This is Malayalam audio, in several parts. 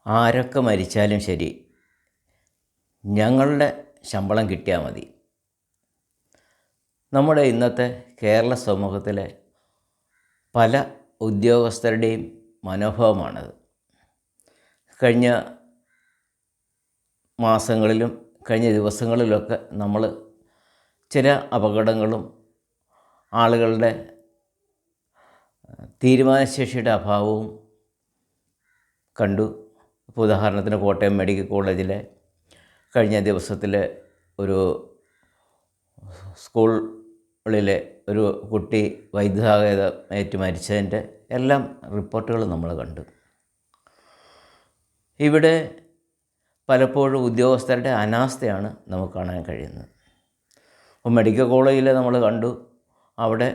ആരൊക്കെ മരിച്ചാലും ശരി, ഞങ്ങളുടെ ശമ്പളം കിട്ടിയാൽ മതി. നമ്മുടെ ഇന്നത്തെ കേരള സമൂഹത്തിലെ പല ഉദ്യോഗസ്ഥരുടെയും മനോഭാവമാണത്. കഴിഞ്ഞ മാസങ്ങളിലും കഴിഞ്ഞ ദിവസങ്ങളിലൊക്കെ നമ്മൾ ചില അപകടങ്ങളും ആളുകളുടെ തീരുമാനശേഷിയുടെ അഭാവവും കണ്ടു. ഇപ്പോൾ ഉദാഹരണത്തിന് കോട്ടയം മെഡിക്കൽ കോളേജിലെ കഴിഞ്ഞ ദിവസത്തിലെ ഒരു സ്കൂളിലെ ഒരു കുട്ടി വൈദ്യുതാഘാതം ഏറ്റ് മരിച്ചതിൻ്റെ എല്ലാം റിപ്പോർട്ടുകൾ നമ്മൾ കണ്ടു. ഇവിടെ പലപ്പോഴും ഉദ്യോഗസ്ഥരുടെ അനാസ്ഥയാണ് നമുക്ക് കാണാൻ കഴിയുന്നത്. അപ്പോൾ മെഡിക്കൽ കോളേജിൽ നമ്മൾ കണ്ടു, അവിടെ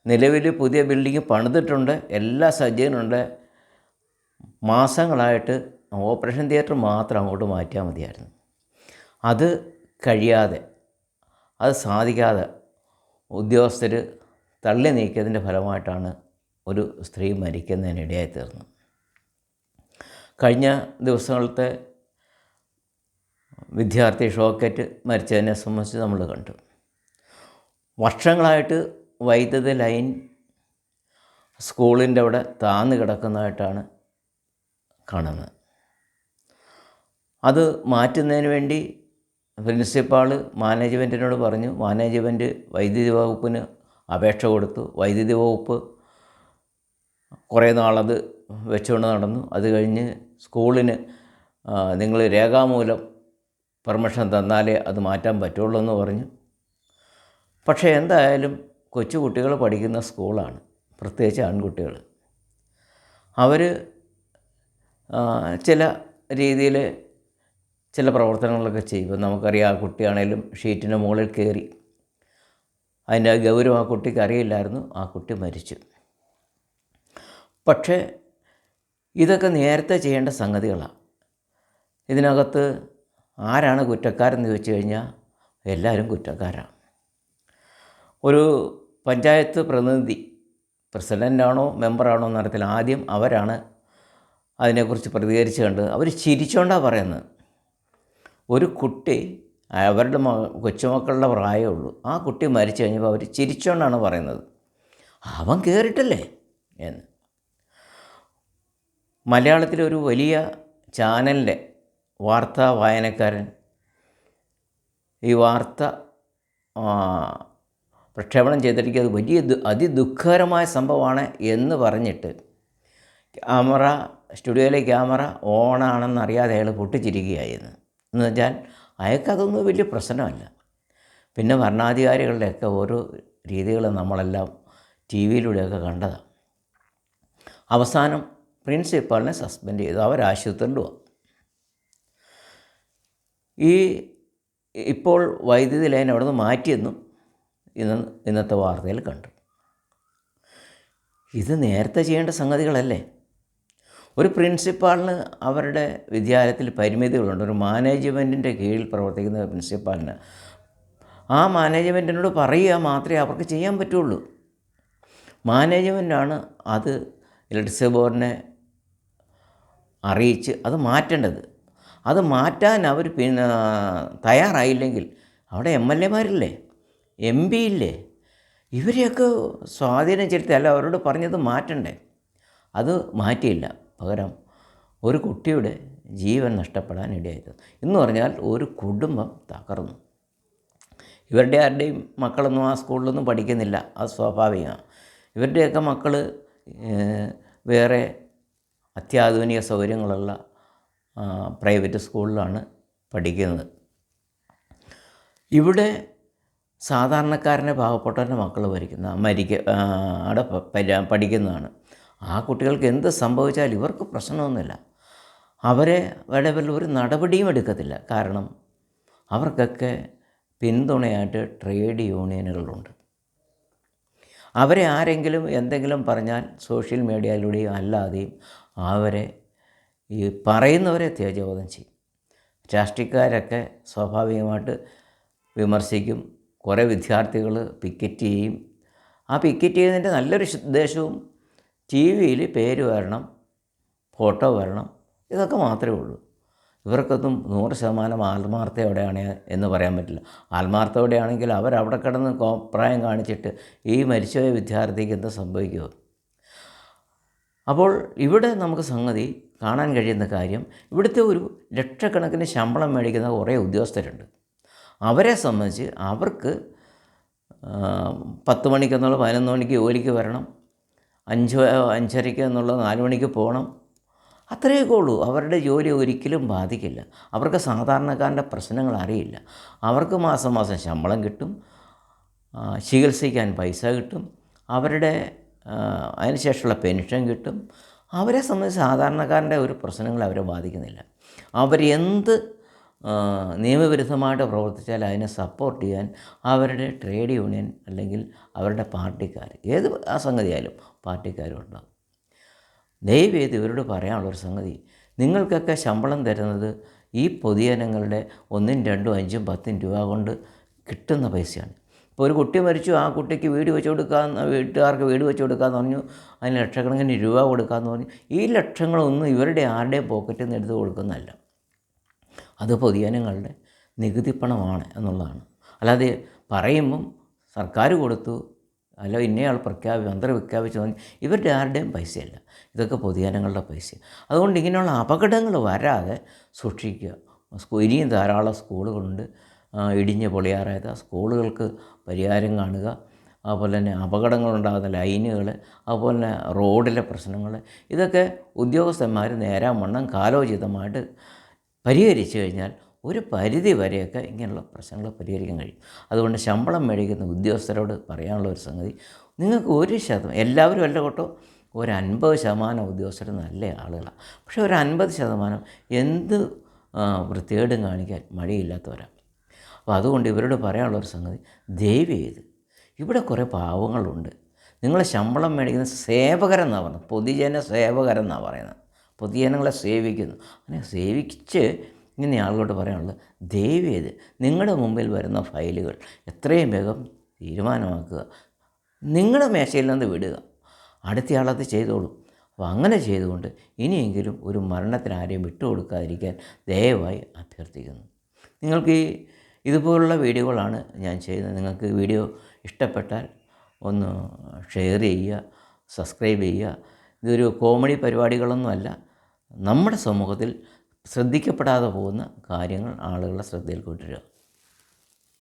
നിലവിൽ പുതിയ ബിൽഡിംഗ് പണിതിട്ടുണ്ട്, എല്ലാ സജ്ജീകരണമുണ്ട്. മാസങ്ങളായിട്ട് ഓപ്പറേഷൻ തിയേറ്റർ മാത്രം അങ്ങോട്ട് മാറ്റിയാൽ മതിയായിരുന്നു. അത് കഴിയാതെ, അത് സാധിക്കാതെ ഉദ്യോഗസ്ഥർ തള്ളി നീക്കിയതിൻ്റെ ഫലമായിട്ടാണ് ഒരു സ്ത്രീ മരിക്കുന്നതിനിടയായി തീർന്നത്. കഴിഞ്ഞ ദിവസങ്ങളിലത്തെ വിദ്യാർത്ഥി ഷോക്കേറ്റ് മരിച്ചതിനെ സംബന്ധിച്ച് നമ്മൾ കണ്ടു. വർഷങ്ങളായിട്ട് വൈദ്യുത ലൈൻ സ്കൂളിൻ്റെ അവിടെ താന്ന് കിടക്കുന്നതായിട്ടാണ് കാണുന്നത്. അത് മാറ്റുന്നതിന് വേണ്ടി പ്രിൻസിപ്പാൾ മാനേജ്മെൻറ്റിനോട് പറഞ്ഞു. മാനേജ്മെൻറ്റ് വൈദ്യുതി വകുപ്പിന് അപേക്ഷ കൊടുത്തു. വൈദ്യുതി വകുപ്പ് കുറേ നാളത് വെച്ചുകൊണ്ട് നടന്നു. അത് കഴിഞ്ഞ് സ്കൂളിന് നിങ്ങൾ രേഖാമൂലം പെർമിഷൻ തന്നാലേ അത് മാറ്റാൻ പറ്റുള്ളൂ എന്ന് പറഞ്ഞു. പക്ഷേ എന്തായാലും കൊച്ചു കുട്ടികൾ പഠിക്കുന്ന സ്കൂളാണ്, പ്രത്യേകിച്ച് ആൺകുട്ടികൾ. അവർ ചില രീതിയിൽ ചില പ്രവർത്തനങ്ങളൊക്കെ ചെയ്യും. നമുക്കറിയാം, ആ കുട്ടിയാണേലും ഷീറ്റിൻ്റെ മുകളിൽ കയറി. അതിൻ്റെ ഗൗരവം ആ കുട്ടിക്ക് അറിയില്ലായിരുന്നു. ആ കുട്ടി മരിച്ചു. പക്ഷേ ഇതൊക്കെ നേരത്തെ ചെയ്യേണ്ട സംഗതികളാണ്. ഇതിനകത്ത് ആരാണ് കുറ്റക്കാരെന്ന് ചോദിച്ചു കഴിഞ്ഞാൽ എല്ലാവരും കുറ്റക്കാരാണ്. ഒരു പഞ്ചായത്ത് പ്രതിനിധി, പ്രസിഡൻ്റാണോ മെമ്പറാണോ എന്നറിയത്തില്ല, ആദ്യം അവരാണ് അതിനെക്കുറിച്ച് പ്രതികരിച്ച് കണ്ടത്. അവർ ചിരിച്ചോണ്ടാണ് പറയുന്നത്. ഒരു കുട്ടി, അവരുടെ കൊച്ചുമക്കളുടെ പ്രായമേ ഉള്ളൂ, ആ കുട്ടി മരിച്ചു കഴിഞ്ഞപ്പോൾ അവർ ചിരിച്ചോണ്ടാണ് പറയുന്നത്, അവൻ കയറിയിട്ടല്ലേ എന്ന്. മലയാളത്തിലൊരു വലിയ ചാനലിൻ്റെ വാർത്താ വായനക്കാരൻ ഈ വാർത്ത പ്രക്ഷേപണം ചെയ്തിരിക്കുന്നത് വലിയ അതിദുഃഖകരമായ സംഭവമാണ് എന്ന് പറഞ്ഞിട്ട് സ്റ്റുഡിയോയിലെ ക്യാമറ ഓണാണെന്നറിയാതെ അയാൾ പൊട്ടിച്ചിരിക്കുകയായിരുന്നു. എന്ന് വെച്ചാൽ അയാൾക്കതൊന്നും വലിയ പ്രശ്നമല്ല. പിന്നെ ഭരണാധികാരികളുടെയൊക്കെ ഓരോ രീതികൾ നമ്മളെല്ലാം ടി വിയിലൂടെയൊക്കെ കണ്ടതാണ്. അവസാനം പ്രിൻസിപ്പാളിനെ സസ്പെൻഡ് ചെയ്തു. അവരാശുപത്രിയിലും. ഇപ്പോൾ വൈദ്യുതി ലൈൻ അവിടെ നിന്ന് മാറ്റിയെന്നും ഇന്നത്തെ വാർത്തയിൽ കണ്ടു. ഇത് നേരത്തെ ചെയ്യേണ്ട സംഗതികളല്ലേ? ഒരു പ്രിൻസിപ്പാളിന് അവരുടെ വിദ്യാലയത്തിൽ പരിമിതികളുണ്ട്. ഒരു മാനേജ്മെൻറ്റിൻ്റെ കീഴിൽ പ്രവർത്തിക്കുന്ന പ്രിൻസിപ്പാളിന് ആ മാനേജ്മെൻറ്റിനോട് പറയുക മാത്രമേ അവർക്ക് ചെയ്യാൻ പറ്റുള്ളൂ. മാനേജ്മെൻറ്റാണ് അത് ഇലക്ട്രിസിറ്റി ബോർഡിനെ അറിയിച്ച് അത് മാറ്റേണ്ടത്. അത് മാറ്റാൻ അവർ തയ്യാറായില്ലെങ്കിൽ അവിടെ MLA മാരില്ലേ, MP ഇല്ലേ, ഇവരെയൊക്കെ സ്വാധീനം ചെലുത്തി അല്ല അവരോട് പറഞ്ഞത് മാറ്റണ്ടേ. അത് മാറ്റിയില്ല. പകരം ഒരു കുട്ടിയുടെ ജീവൻ നഷ്ടപ്പെടാൻ ഇടയായത് എന്ന് പറഞ്ഞാൽ ഒരു കുടുംബം തകർന്നു. ഇവരുടെ ആരുടെയും മക്കളൊന്നും ആ സ്കൂളിലൊന്നും പഠിക്കുന്നില്ല, അത് സ്വാഭാവികമാണ്. ഇവരുടെയൊക്കെ മക്കൾ വേറെ അത്യാധുനിക സൗകര്യങ്ങളുള്ള പ്രൈവറ്റ് സ്കൂളിലാണ് പഠിക്കുന്നത്. ഇവിടെ സാധാരണക്കാരൻ്റെ പാവപ്പെട്ടവൻ്റെ മക്കൾ അവിടെ പഠിക്കുന്നതാണ്. ആ കുട്ടികൾക്ക് എന്ത് സംഭവിച്ചാൽ ഇവർക്ക് പ്രശ്നമൊന്നുമില്ല. അവരുടെ പേരിൽ ഒരു നടപടിയും എടുക്കത്തില്ല. കാരണം അവർക്കൊക്കെ പിന്തുണയായിട്ട് ട്രേഡ് യൂണിയനുകളുണ്ട്. അവരെ ആരെങ്കിലും എന്തെങ്കിലും പറഞ്ഞാൽ സോഷ്യൽ മീഡിയയിലൂടെയും അല്ലാതെയും അവരെ ഈ പറയുന്നവരെ തേജോവധം ചെയ്യും. രാഷ്ട്രീയക്കാരൊക്കെ സ്വാഭാവികമായിട്ട് വിമർശിക്കും. കുറേ വിദ്യാർത്ഥികൾ പിക്കറ്റ് ചെയ്യും. ആ പിക്കറ്റ് ചെയ്യുന്നതിൻ്റെ നല്ലൊരു ഉദ്ദേശവും ടി വിയിൽ പേര് വരണം, ഫോട്ടോ വരണം, ഇതൊക്കെ മാത്രമേ ഉള്ളൂ. ഇവർക്കൊന്നും 100% ആത്മാർത്ഥയോടെയാണ് എന്ന് പറയാൻ പറ്റില്ല. ആത്മാർത്ഥയോടെയാണെങ്കിൽ അവരവിടെ കിടന്ന് കോപ്രായം കാണിച്ചിട്ട് ഈ മരിച്ചുപോയ വിദ്യാർത്ഥിക്ക് എന്താ സംഭവിക്കുമോ? അപ്പോൾ ഇവിടെ നമുക്ക് സംഗതി കാണാൻ കഴിയുന്ന കാര്യം, ഇവിടുത്തെ ഒരു ലക്ഷക്കണക്കിന് ശമ്പളം മേടിക്കുന്ന കുറേ ഉദ്യോഗസ്ഥരുണ്ട്. അവരെ സംബന്ധിച്ച് അവർക്ക് 10 മണിക്കെന്നുള്ള 11 മണിക്ക് ജോലിക്ക് വരണം, 5:30 എന്നുള്ളത് 4 മണിക്ക് പോകണം, അത്രയൊക്കെ ഉള്ളൂ. അവരുടെ ജോലി ഒരിക്കലും ബാധിക്കില്ല. അവർക്ക് സാധാരണക്കാരൻ്റെ പ്രശ്നങ്ങൾ അറിയില്ല. അവർക്ക് മാസം മാസം ശമ്പളം കിട്ടും, ചികിത്സിക്കാൻ പൈസ കിട്ടും, അവരുടെ അതിനുശേഷമുള്ള പെൻഷൻ കിട്ടും. അവരെ സംബന്ധിച്ച് സാധാരണക്കാരൻ്റെ ഒരു പ്രശ്നങ്ങൾ അവരെ ബാധിക്കുന്നില്ല. അവരെന്ത് നിയമവിരുദ്ധമായിട്ട് പ്രവർത്തിച്ചാൽ അതിനെ സപ്പോർട്ട് ചെയ്യാൻ അവരുടെ ട്രേഡ് യൂണിയൻ അല്ലെങ്കിൽ അവരുടെ പാർട്ടിക്കാർ, ഏത് സംഗതിയായാലും പാർട്ടിക്കാരും ഉണ്ടാകും. ദയവേത് ഇവരോട് പറയാനുള്ളൊരു സംഗതി, നിങ്ങൾക്കൊക്കെ ശമ്പളം തരുന്നത് ഈ പൊതുജനങ്ങളുടെ 1, 2, 5, 10 രൂപ കൊണ്ട് കിട്ടുന്ന പൈസയാണ്. ഇപ്പോൾ ഒരു കുട്ടി മരിച്ചു, ആ കുട്ടിക്ക് വീട് വെച്ച് കൊടുക്കാമെന്ന്, വീട്ടുകാർക്ക് വീട് വെച്ച് കൊടുക്കാമെന്ന് പറഞ്ഞു, അതിന് ലക്ഷക്കണക്കിന് രൂപ കൊടുക്കാമെന്ന് പറഞ്ഞു. ഈ ലക്ഷങ്ങളൊന്നും ഇവരുടെ ആരുടെയും പോക്കറ്റിൽ നിന്ന് എടുത്ത് കൊടുക്കുന്നതല്ല. അത് പൊതുജനങ്ങളുടെ നികുതിപ്പണമാണ് എന്നുള്ളതാണ്. അല്ലാതെ പറയുമ്പം സർക്കാർ കൊടുത്തു, അല്ല ഇന്നയാൾ മന്ത്രി പ്രഖ്യാപിച്ചു പറഞ്ഞു, ഇവരുടെ ആരുടെയും പൈസയല്ല, ഇതൊക്കെ പൊതുജനങ്ങളുടെ പൈസ. അതുകൊണ്ട് ഇങ്ങനെയുള്ള അപകടങ്ങൾ വരാതെ സൂക്ഷിക്കുക. ഇനിയും ധാരാളം സ്കൂളുകളുണ്ട് ഇടിഞ്ഞ് പൊളിയാറായത്. സ്കൂളുകൾക്ക് പരിഹാരം കാണുക. അതുപോലെ തന്നെ അപകടങ്ങളുണ്ടാകുന്ന ലൈനുകൾ, അതുപോലെ തന്നെ റോഡിലെ പ്രശ്നങ്ങൾ, ഇതൊക്കെ ഉദ്യോഗസ്ഥന്മാർ നേരാവണ്ണം കാലോചിതമായിട്ട് പരിഹരിച്ചു കഴിഞ്ഞാൽ ഒരു പരിധി വരെയൊക്കെ ഇങ്ങനെയുള്ള പ്രശ്നങ്ങൾ പരിഹരിക്കാൻ കഴിയും. അതുകൊണ്ട് ശമ്പളം മേടിക്കുന്ന ഉദ്യോഗസ്ഥരോട് പറയാനുള്ള ഒരു സംഗതി, നിങ്ങൾക്ക് 1% എല്ലാവരും അല്ല കേട്ടോ, ഒരു 50% ഉദ്യോഗസ്ഥർ നല്ല ആളുകളാണ്. പക്ഷേ ഒരു 50% എന്ത് വൃത്തികേടും കാണിക്കാൻ മടിയില്ലാത്തവരാണ്. അപ്പോൾ അതുകൊണ്ട് ഇവരോട് പറയാനുള്ളൊരു സംഗതി, ദയവ് ചെയ്ത് ഇവിടെ കുറേ പാവങ്ങളുണ്ട്. നിങ്ങൾ ശമ്പളം മേടിക്കുന്ന സേവകരെന്നാണ് പറയുന്നത്, പൊതുജന സേവകരെന്നാണ് പറയുന്നത്. പൊതുജനങ്ങളെ സേവിക്കുന്നു. അങ്ങനെ സേവിച്ച് ഇങ്ങനെ ആളുകളോട് പറയാനുള്ളത്, ദയവ് ചെയ്ത് നിങ്ങളുടെ മുമ്പിൽ വരുന്ന ഫയലുകൾ എത്രയും വേഗം തീരുമാനമാക്കുക. നിങ്ങളുടെ മേശയിൽ നിന്ന് വിടുക, അടുത്തയാളത് ചെയ്തോളൂ. അപ്പോൾ അങ്ങനെ ചെയ്തുകൊണ്ട് ഇനിയെങ്കിലും ഒരു മരണത്തിന് ആരെയും വിട്ടുകൊടുക്കാതിരിക്കാൻ ദയവായി അഭ്യർത്ഥിക്കുന്നു. നിങ്ങൾക്ക് ഇതുപോലുള്ള വീഡിയോകളാണ് ഞാൻ ചെയ്യുന്നത്. നിങ്ങൾക്ക് വീഡിയോ ഇഷ്ടപ്പെട്ടാൽ ഒന്ന് ഷെയർ ചെയ്യുക, സബ്സ്ക്രൈബ് ചെയ്യുക. ഇതൊരു കോമഡി പരിപാടികളൊന്നുമല്ല, നമ്മുടെ സമൂഹത്തിൽ ശ്രദ്ധിക്കപ്പെടാതെ പോകുന്ന കാര്യങ്ങൾ ആളുകളുടെ ശ്രദ്ധയിൽ കൊണ്ടുവരിക.